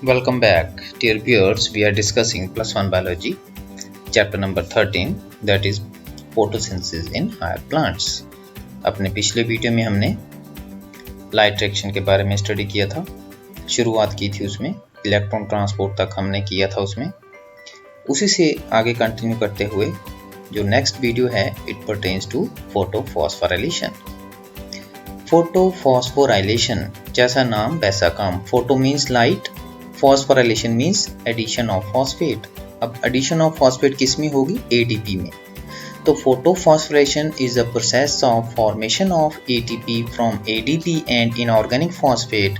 Welcome back, dear viewers. We are discussing plus one biology, chapter number 13, that is photosynthesis in higher plants. अपने पिछले video में हमने light reaction के बारे में स्टडी किया था, शुरुआत की थी उसमें, इलेक्ट्रॉन ट्रांसपोर्ट तक हमने किया था उसमें। उसी से आगे कंटिन्यू करते हुए जो नेक्स्ट वीडियो है, it pertains to photophosphorylation. Photophosphorylation, जैसा नाम वैसा काम। Photo means light, phosphorylation means addition of phosphate. अब एडिशन ऑफ फॉस्फेट किस में होगी? एटीपी में। तो photophosphorylation is the process of formation of ATP from ADP and inorganic phosphate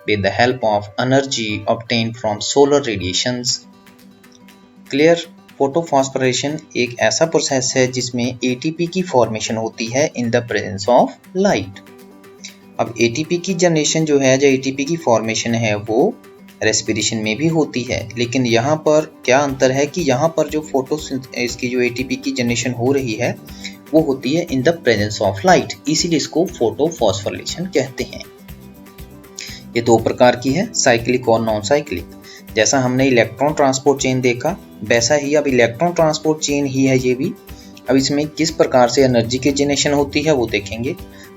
with the help of energy obtained from solar radiations. Clear? Photophosphorylation एक ऐसा process है जिसमें एटीपी की फॉर्मेशन होती है in the presence of light. अब ATP की generation जो है, जो एटीपी की फॉर्मेशन है, वो रेस्पिरेशन में भी होती है, लेकिन यहाँ पर क्या अंतर है कि यहाँ पर जो इसकी जो एटीपी की जनरेशन हो रही है वो होती है in the presence of light, इसीलिए इसको फोटोफॉस्फोराइलेशन कहते हैं। ये दो प्रकार की है, साइक्लिक और नॉन साइक्लिक। जैसा हमने इलेक्ट्रॉन ट्रांसपोर्ट चेन देखा, वैसा ही अब इलेक्ट्रॉन ट्रांसपोर्ट चेन ही है ये भी। अब इसमें किस प्रकार से एनर्जी की जनरेशन होती है वो देखेंगे।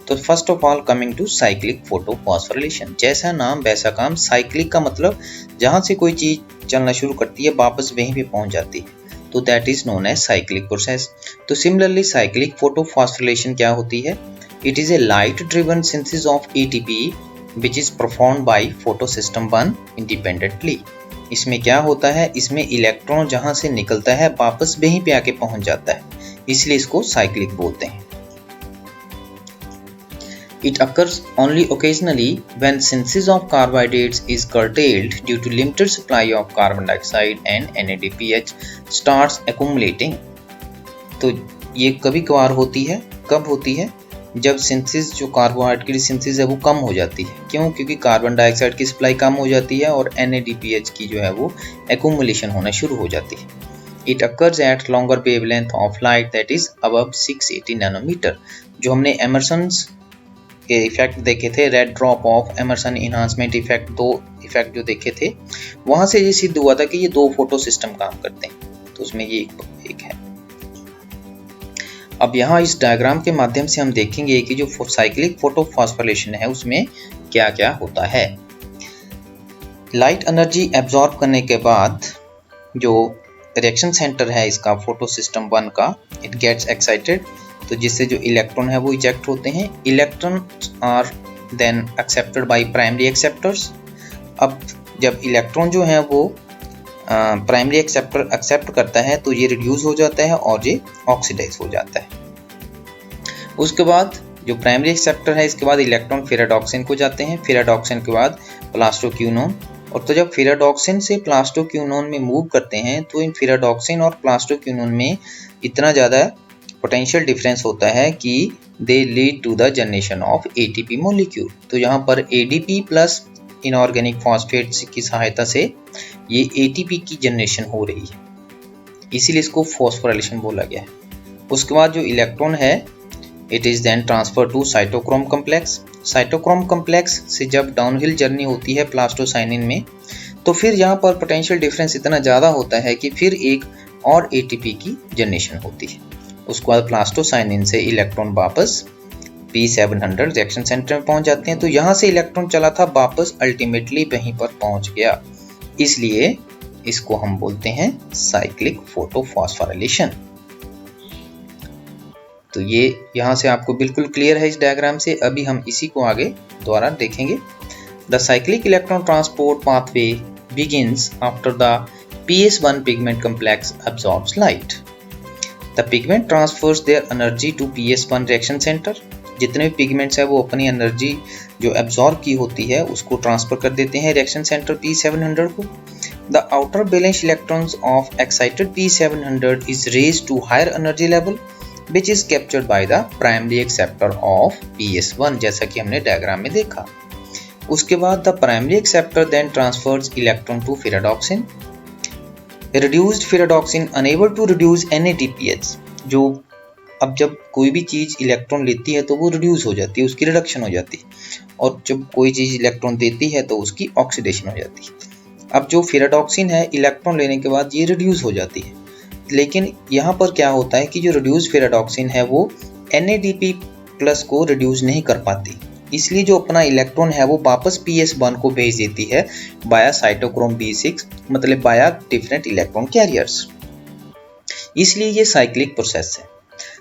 तो first of all coming to cyclic photophosphorylation. जैसा नाम वैसा काम। साइक्लिक का मतलब जहां से कोई चीज चलना शुरू करती है वापस वहीं पे पहुंच जाती है, तो that is known as cyclic process. तो सिमिलरली साइक्लिक फोटोफॉस्फोराइलेशन क्या होती है? It is a light driven synthesis of ATP which is performed by photosystem 1 independently. इसमें क्या होता है? इसमें इलेक्ट्रॉन जहां से निकलता है वापस वहीं पे आके पहुंच जाता है, इसलिए इसको साइक्लिक बोलते हैं। It occurs only occasionally when synthesis of carbohydrates is curtailed due to limited supply of carbon dioxide and NADPH starts accumulating। तो ये कभी कभार होती है। कब होती है? जब सिंथेसिस, जो कार्बोहाइड्रेट की सिंथेसिस है वो कम हो जाती है। क्यों? क्योंकि कार्बन डाइऑक्साइड की सप्लाई कम हो जाती है और NADPH की जो है वो एक्यूमुलेशन होना शुरू हो जाती है। It occurs at longer wavelength of light that is above 680 nanometer। जो हमने एमर्सन्स के इफेक्ट देखे थे, red drop of Emerson enhancement effect, दो इफेक्ट जो देखे थे, वहां से ये सिद्ध हुआ था कि ये दो फोटो सिस्टम काम करते हैं। तो उसमें ये एक है। अब यहाँ इस डायग्राम के माध्यम से हम देखेंगे कि जो साइक्लिक फोटोफॉस्फोराइलेशन है उसमें क्या क्या होता है। लाइट एनर्जी एब्जॉर्ब करने के बाद जो रिएक्शन सेंटर है इसका, फोटो सिस्टम 1 का, इट गेट्स एक्साइटेड, तो जिससे जो इलेक्ट्रॉन है वो इजेक्ट होते हैं। Electron are then accepted by primary acceptors. अब जब इलेक्ट्रॉन जो है वो प्राइमरी एक्सेप्टर एक्सेप्ट करता है तो ये रिड्यूस हो जाता है और ये ऑक्सीडाइज हो जाता है। उसके बाद जो प्राइमरी एक्सेप्टर है, इसके बाद इलेक्ट्रॉन फेराडॉक्सिन को जाते हैं, फेराडॉक्सिन के बाद प्लास्टोक्यूनोन। और तो जब फेराडॉक्सिन से प्लास्टोक्यूनोन में मूव करते हैं तो इन फेराडॉक्सिन और प्लास्टोक्यूनोन में इतना ज़्यादा पोटेंशियल डिफरेंस होता है कि they lead to the generation of ATP molecule. तो यहाँ पर एडीपी प्लस इनऑर्गेनिक फॉस्फेट्स की सहायता से ये एटीपी की जनरेशन हो रही है, इसीलिए इसको फॉस्फोराइलेशन बोला गया है। उसके बाद जो इलेक्ट्रॉन है, it is then transfer to cytochrome complex. Cytochrome complex से जब डाउनहिल जर्नी होती है प्लास्टोसाइनिन में, तो फिर यहाँ पर पोटेंशियल डिफरेंस इतना ज़्यादा होता है कि फिर एक और एटीपी की जनरेशन होती है। उसके बाद प्लास्टोसाइनिन से इलेक्ट्रॉन वापस P700 रिएक्शन सेंटर में पहुंच जाते हैं। तो यहाँ से इलेक्ट्रॉन चला था वापस अल्टीमेटली वहीं पर पहुंच गया, इसलिए इसको हम बोलते हैं साइक्लिक फोटोफॉस्फोराइलेशन। तो ये यहाँ से आपको बिल्कुल क्लियर है इस डायग्राम से। अभी हम इसी को आगे दोबारा देखेंगे। The cyclic electron transport pathway begins after the PS1 pigment complex absorbs light. The pigment transfers their energy to PS1 reaction center। जितने भी पिगमेंट्स है वो अपनी एनर्जी जो एब्जॉर्ब की होती है उसको ट्रांसफर कर देते हैं रिएक्शन सेंटर P700 को। The outer valence electrons of excited P700 is raised to higher energy level which is captured by the primary acceptor of PS1, जैसा कि हमने डायग्राम में देखा। उसके बाद the primary acceptor then transfers electron to ferredoxin। Reduced ferredoxin unable to reduce NADPH। जो अब जब कोई भी चीज़ इलेक्ट्रॉन लेती है तो वो रिड्यूस हो जाती है, उसकी रिडक्शन हो जाती है, और जब कोई चीज़ इलेक्ट्रॉन देती है तो उसकी ऑक्सीडेशन हो जाती है। अब जो फेराडॉक्सिन है इलेक्ट्रॉन लेने के बाद ये रिड्यूस हो जाती है, लेकिन यहाँ पर क्या होता है कि जो रिड्यूस फेराडॉक्सिन है वो NADP प्लस को रिड्यूस नहीं कर पाती, इसलिए जो अपना इलेक्ट्रॉन है वो वापस PS1 को भेज देती है बाया साइटोक्रोम B6, मतलब बाया डिफरेंट इलेक्ट्रॉन कैरियर्स। इसलिए ये साइक्लिक प्रोसेस है।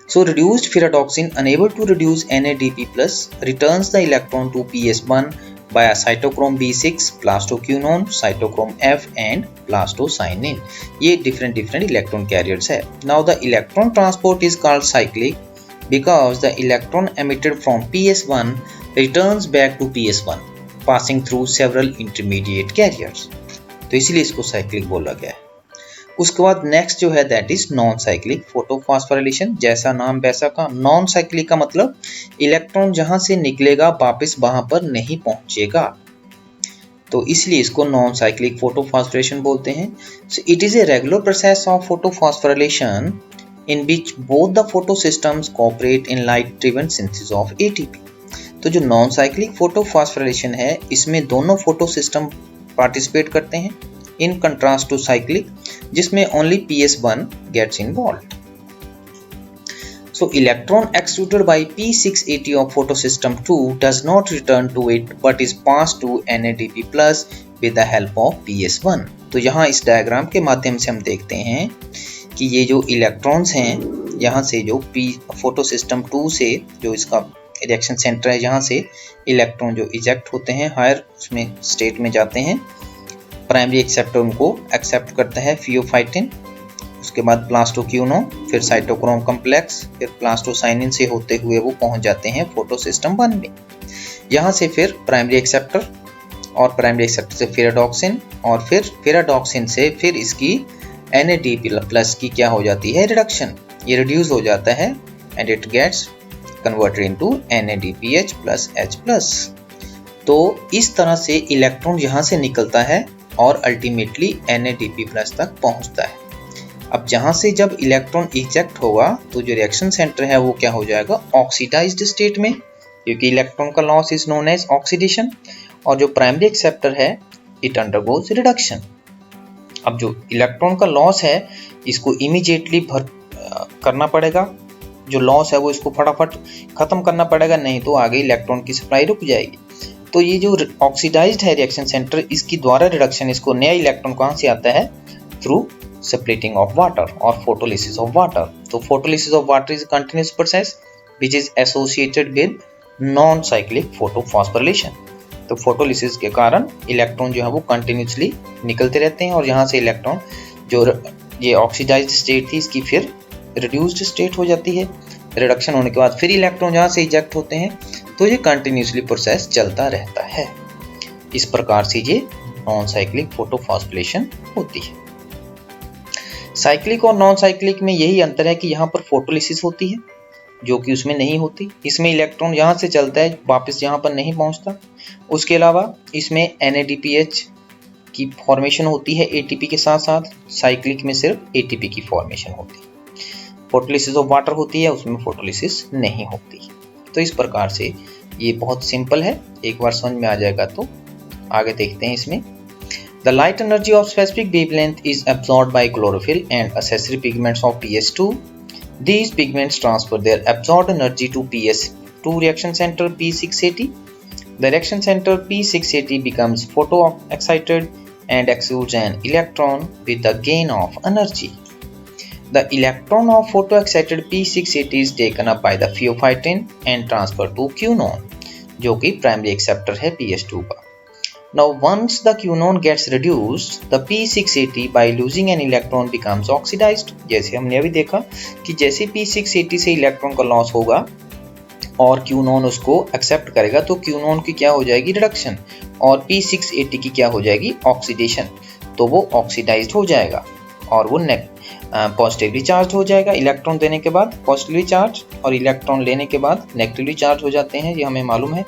So reduced ferredoxin unable to reduce NADP plus returns the electron to PS1 via cytochrome B6, plastoquinone, cytochrome F and plastocyanin. ये different electron carriers है. Now the electron transport is called cyclic because the electron emitted from PS1 returns back to PS1 passing through several intermediate carriers. तो इसीलिए इसको cyclic बोला गया है। उसके बाद नेक्स्ट जो है that is non cyclic photophosphorylation. जैसा नाम वैसा काम। नॉन साइक्लिक का मतलब इलेक्ट्रॉन जहां से निकलेगा वापस वहां पर नहीं पहुंचेगा, तो इसलिए इसको नॉन साइक्लिक फोटोफॉस्फोरेशन बोलते हैं। So it is a regular process of photophosphorylation in which both the photo systems cooperate in light driven synthesis of ATP। तो जो नॉन साइक्लिक फोटोफॉस्फोराइलेशन है इसमें दोनों फोटो सिस्टम पार्टिसिपेट करते हैं, in contrast to cyclic जिसमें only PS1 gets involved. So electron extruded by P680 of photosystem 2 does not return to it but is passed to NADP plus with the help of PS1. तो यहाँ इस diagram के माध्यम से हम देखते हैं कि ये जो इलेक्ट्रॉन्स हैं यहाँ से जो फोटोसिस्टम 2 से जो इसका रिएक्शन सेंटर है यहाँ से इलेक्ट्रॉन जो इजेक्ट होते हैं हायर उसमें स्टेट में जाते हैं, प्राइमरी एक्सेप्टर उनको एक्सेप्ट करता है फियोफाइटिन, उसके बाद प्लास्टोक्यूनो, फिर साइटोक्रोम कम्प्लेक्स, फिर प्लास्टोसाइनिन से होते हुए वो पहुंच जाते हैं फोटोसिस्टम 1 में। यहाँ से फिर प्राइमरी एक्सेप्टर और प्राइमरी एक्सेप्टर से फेराडॉक्सिन और फिर फेराडॉक्सिन से फिर इसकी NADP प्लस की क्या हो जाती है रिडक्शन, ये रिड्यूस हो जाता है and it gets converted into NADPH plus H plus. तो इस तरह से इलेक्ट्रॉन यहाँ से निकलता है और अल्टीमेटली NADP प्लस तक पहुंचता है। अब जहां से जब इलेक्ट्रॉन इजेक्ट होगा तो जो रिएक्शन सेंटर है वो क्या हो जाएगा ऑक्सीडाइज्ड स्टेट में, क्योंकि इलेक्ट्रॉन का loss is known as oxidation, और जो प्राइमरी एक्सेप्टर है इट अंडरगोज रिडक्शन। अब जो इलेक्ट्रॉन का लॉस है इसको इमीडिएटली करना पड़ेगा, जो लॉस है वो इसको फटाफट खत्म करना पड़ेगा, नहीं तो आगे इलेक्ट्रॉन की सप्लाई रुक जाएगी। तो ये जो ऑक्सीडाइज्ड है रिएक्शन सेंटर इसकी द्वारा रिडक्शन, इसको नया इलेक्ट्रॉन कहाँ से आता है through splitting of water or photolysis of water. तो photolysis of water is a continuous process which is associated with non-cyclic photophosphorylation. तो photolysis के कारण इलेक्ट्रॉन जो है वो कंटिन्यूसली निकलते रहते हैं और यहाँ से इलेक्ट्रॉन जो ये ऑक्सीडाइज्ड स्टेट थी इसकी फिर रिड्यूस्ड स्टेट हो जाती है। रिडक्शन होने के बाद फिर इलेक्ट्रॉन जहाँ से इजेक्ट होते हैं, तो ये कंटिन्यूसली प्रोसेस चलता रहता है। इस प्रकार से ये नॉन साइक्लिक फोटोफॉस्फोरिलेशन होती है। साइक्लिक और नॉन साइक्लिक में यही अंतर है कि यहाँ पर फोटोलिसिस होती है जो कि उसमें नहीं होती। इसमें इलेक्ट्रॉन यहाँ से चलता है वापस यहाँ पर नहीं पहुँचता। उसके अलावा इसमें NADPH की फॉर्मेशन होती है ATP के साथ साथ, साइक्लिक में सिर्फ ATP की फॉर्मेशन होती है। फोटोलिसिस ऑफ वाटर होती है, उसमें फोटोलिसिस नहीं होती। तो इस प्रकार से ये बहुत सिंपल है, एक बार समझ में आ जाएगा तो आगे देखते हैं इसमें। The light energy of specific wavelength is absorbed by chlorophyll and accessory pigments of PS2. These pigments transfer their absorbed energy to PS2 reaction center P680. The reaction center P680 becomes photo-excited and exudes an electron with the gain of energy. The electron of photo-excited P680 is taken up by the pheophytin and transferred to quinone, जो कि primary acceptor है PS2 का। Now once the quinone gets reduced, the P680 by losing an electron becomes oxidized. जैसे हमने अभी देखा कि जैसे P680 से इलेक्ट्रॉन का लॉस होगा और क्यूनोन उसको एक्सेप्ट करेगा तो क्यूनोन की क्या हो जाएगी रिडक्शन और P680 की क्या हो जाएगी ऑक्सीडेशन, तो वो ऑक्सीडाइज्ड हो जाएगा और वो पॉजिटिवली चार्ज हो जाएगा। इलेक्ट्रॉन देने के बाद पॉजिटिवली चार्ज और इलेक्ट्रॉन लेने के बाद नेगेटिवली चार्ज हो जाते हैं, ये हमें मालूम है।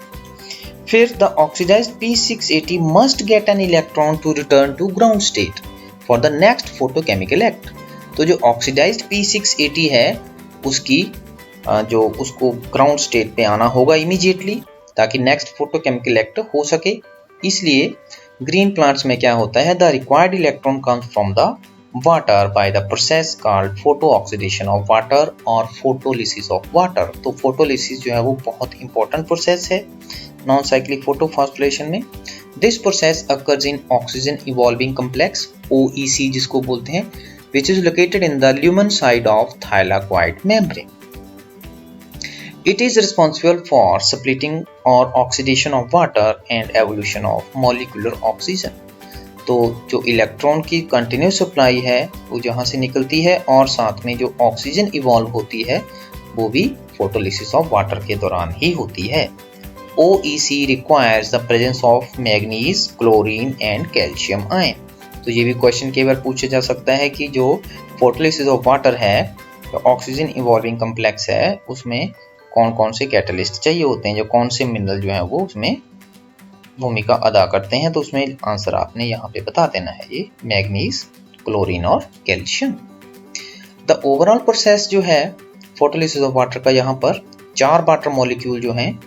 फिर the oxidized P680 must get an electron to return to ground state for the next photochemical act. तो जो ऑक्सीडाइज्ड P680 है उसकी जो उसको ग्राउंड स्टेट पे आना होगा इमीडिएटली ताकि नेक्स्ट फोटोकेमिकल एक्ट हो सके। इसलिए ग्रीन प्लांट्स में क्या होता है, the required electron comes from the water by the process called photo oxidation of water और फोटोलिसिस ऑफ वाटर। तो फोटोलिसिस जो है वो बहुत इंपॉर्टेंट प्रोसेस है नॉन साइक्लिक फोटोफॉस्फोरिलेशन में। This process occurs in oxygen evolving complex OEC जिसको बोलते हैं, which is located in the lumen side of thylakoid membrane. It is responsible for splitting or oxidation of water and evolution of molecular oxygen. तो जो electron की continuous supply है वो जहाँ से निकलती है और साथ में जो ऑक्सीजन इवॉल्व होती है वो भी फोटोलिसिस ऑफ वाटर के दौरान ही होती है। OEC requires the presence of manganese, chlorine and calcium ion. तो ये भी क्वेश्चन कई बार पूछा जा सकता है कि जो फोटोलिसिस ऑफ वाटर है, जो ऑक्सीजन इवॉल्विंग कॉम्प्लेक्स है, उसमें कौन कौन से कैटलिस्ट चाहिए होते हैं, जो कौन से मिनरल जो है वो उसमें भूमिका अदा करते हैं। तो उसमें आंसर आपने यहाँ पे बता देना है, ये मैग्नीज, क्लोरीन और कैल्शियम। द ओवरऑल प्रोसेस जो है फोटोलिसिस ऑफ वाटर का, यहाँ पर 4 वाटर मॉलिक्यूल जो हैं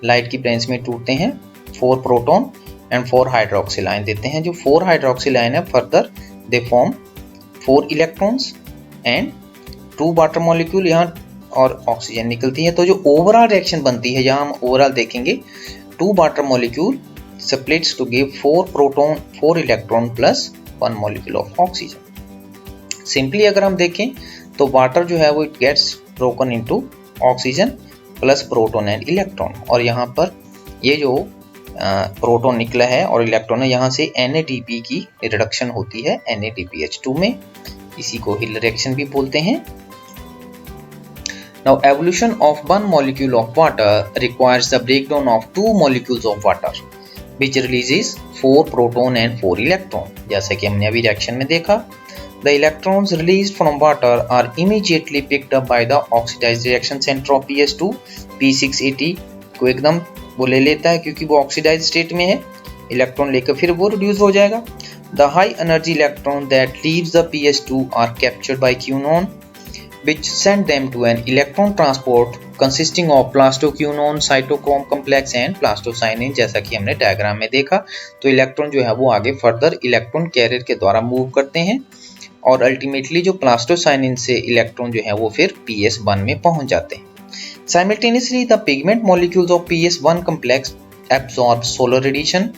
लाइट की ब्रेंच में टूटते हैं, 4 प्रोटॉन एंड 4 हाइड्रोक्सिल आयन देते हैं। जो 4 हाइड्रोक्सिल आयन है further they form 4 electrons and 2 water molecule यहाँ और ऑक्सीजन निकलती है। तो जो ओवरऑल रिएक्शन बनती है, यहाँ हम ओवरऑल देखेंगे, 2 water molecule splits to give 4 proton 4 electron plus 1 molecule of oxygen. Simply अगर हम देखें तो वाटर जो है वो it gets broken into oxygen plus proton and electron, और यहाँ पर ये जो प्रोटॉन निकला है और इलेक्ट्रॉन है, यहाँ से NADP की रिडक्शन होती है NADPH2 में, इसी को हिल रिएक्शन भी बोलते हैं। Now evolution of one molecule of water requires the breakdown of 2 molecules of water which releases 4 proton and 4 electron। जैसे कि हमने अभी रिएक्शन में देखा, the electrons released from water are immediately picked up by the oxidized reaction center of PS2 P680 को एकदम वो ले लेता है क्योंकि वो ऑक्सीडाइज स्टेट में है, इलेक्ट्रॉन लेकर फिर वो रिड्यूस हो जाएगा। The high energy electron that leaves the PS2 are captured by quinone which send them to an electron transport consisting of plastoquinone, cytochrome complex and plastocyanin। जैसा कि हमने डायग्राम में देखा, तो इलेक्ट्रॉन जो है वो आगे फर्दर इलेक्ट्रॉन कैरियर के द्वारा मूव करते हैं और अल्टीमेटली जो प्लास्टोसाइनिन से इलेक्ट्रॉन जो है वो फिर PS1 में पहुंच जाते हैं। Simultaneously, the pigment molecules of PS1 complex absorb solar radiation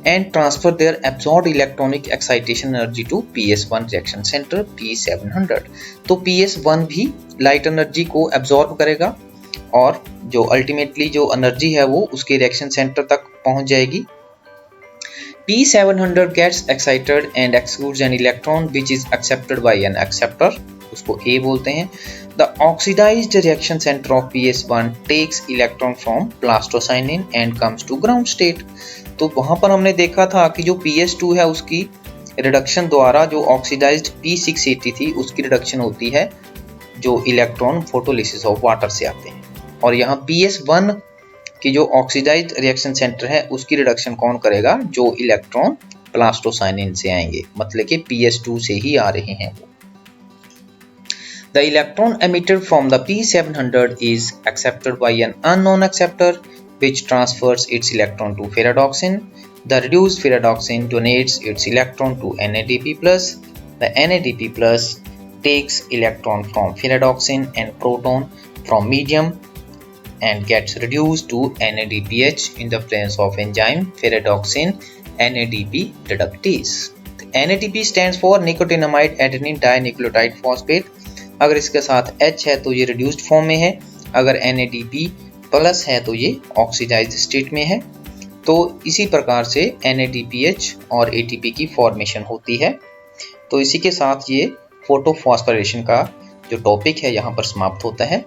and transfer their absorbed electronic excitation energy to PS1 reaction center P700। तो PS1 भी लाइट एनर्जी को एब्जॉर्ब करेगा और जो अल्टीमेटली जो एनर्जी है वो उसके रिएक्शन सेंटर तक पहुंच जाएगी। P700 gets excited and excludes an electron which is accepted by an acceptor, उसको A बोलते हैं। The oxidized reaction center of PS1 takes electron from plastocyanin and comes to ground state। तो वहां पर हमने देखा था कि जो PS2 है उसकी रिडक्शन द्वारा जो ऑक्सीडाइज्ड P680 थी उसकी रिडक्शन होती है जो इलेक्ट्रॉन फोटोलिसिस ऑफ वाटर से आते हैं, और यहाँ PS1 की जो ऑक्सीडाइज्ड रिएक्शन सेंटर है उसकी रिडक्शन कौन करेगा, जो इलेक्ट्रॉन प्लास्टोसाइनिन से आएंगे, मतलब कि PS2 से ही आ रहे हैं वो। The electron emitted from the P700 is accepted by an unknown acceptor which transfers its electron to ferredoxin. The reduced ferredoxin donates its electron to NADP+. The NADP+ takes electron from ferredoxin and proton from medium and gets reduced to NADPH in the presence of enzyme ferredoxin NADP reductase. NADP stands for nicotinamide adenine dinucleotide phosphate। अगर इसके साथ H है तो ये reduced form में है, अगर NADP plus है तो ये ऑक्सीडाइज्ड स्टेट में है। तो इसी प्रकार से NADPH और ATP की फॉर्मेशन होती है। तो इसी के साथ ये फोटोफॉस्फोरिलेशन का जो टॉपिक है यहाँ पर समाप्त होता है।